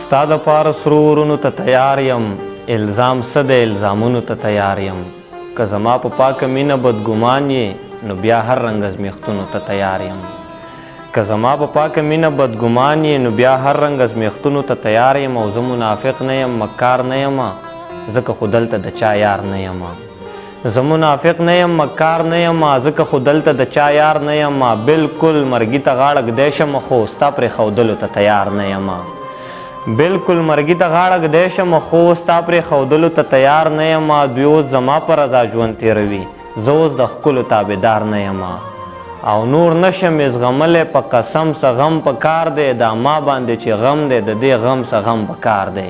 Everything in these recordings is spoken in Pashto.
ستا د پاره سرو ورونو ته تیار یم الزام څه د الزامونو ته تیار یم که زما په پاکه مینه بدګمان یې نو بیا هر رنګ ازمیښتونو ته تیار یم که زما په پاکه مینه بدګمان یې نو بیا هر رنګ ازمیښتونو ته تیار یم او زه منافق نه یم مکار نه یم ځکه خو دلته د چا یار نه یم زه منافق نه یم مکار نه یم ځکه خو دلته د چا یار نه یم بلکل مرګي ته غاړه ږدی شم خو ستا پرېښودلو ته تیار نه یم بلکل مرګي ته غاړه ږدی شم خو ستا پرېښودلو ته تیار نه یم دوی اوس زما په رضا ژوند تېروي زه اوس د ښکلو تابعدار نه یم او نور نشم زغملی په قسم څه غم په کار دی دا ما باندې چې غم دی د دې غم څه غم په کار دی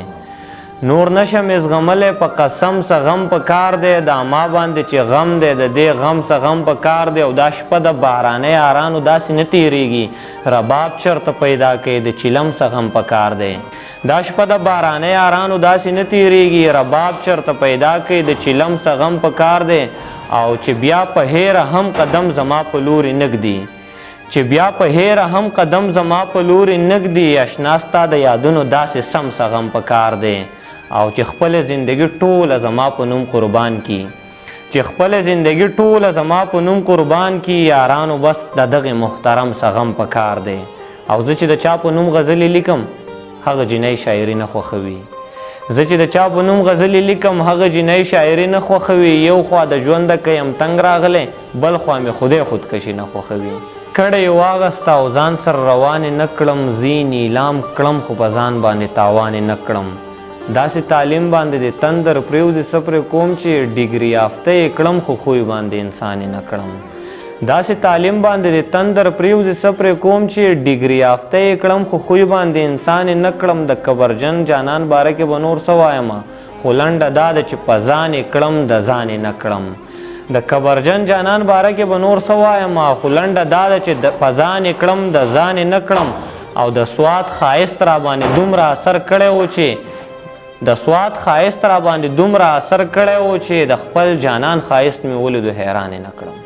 نور نشم زغملی په قسم څه غم په کار دی دا ما باندې چې غم دی د دې غم څه غم په کار دی او دا شپه د بارانه یارانو داسې نه تېرېږي رباب چرته پیدا کوي د چیلم څه غم په کار دی دا شپه د بارانه یارانو داسې نه تېرېږي رباب چرته پیدا کوي د چیلم څه غم په کار دی او چې بیا په هیره هم قدم زما په لورې نږدي چې بیا په هیره هم قدم زما په لورې نږدي اشنا ستا د یادونو داسې سم څه غم په کار دی او چې خپل زندگی ټوله زما په نوم قربان کی چې خپل زندگی ټوله زما په نوم قربان کی یارانو بس د دغه محترم څه غم په کار دی او زه چې د چا په نوم غزلې لیکم هغه جنۍ شاعري نه خوښوي زه چې د چا په نوم غزلې لیکم هغه جنۍ شاعري نه خوښوي یو خوا د ژونده که یم تنګ راغلی بل خوا مې خدای خودکشي نه خوښوي کډه یې واغسته او ځان سره روانې نه کړم زی نیلام کړم خو په ځان باندې تاوانې نه کړم داسې تعلیم باندې د تندر پریوزې څه پرې کوم چې ډیګري یافته یې کړم خو خوی باندې انسان یې نه کړم داسې تعلیم باندې د تندر پریوزې څه پرې کوم چې ډیګري یافته یې کړم خو خوی باندې انسان یې نه کړم د کبرجن جانان باره کې به نور څه وایم خو لنډه دا ده چې په ځان یې کړم د ځان یې نه کړم د کبرجن جانان باره کې به نور څه وایم خو لنډه دا ده چې په ځان یې کړم د ځان یې نه کړم او د سوات ښایست را باندې دومره اثر کړی و چې د سوات ښایست را باندې دومره اثر کړی و چې د خپل جانان ښایست مې ولیدو حیران یې نه کړم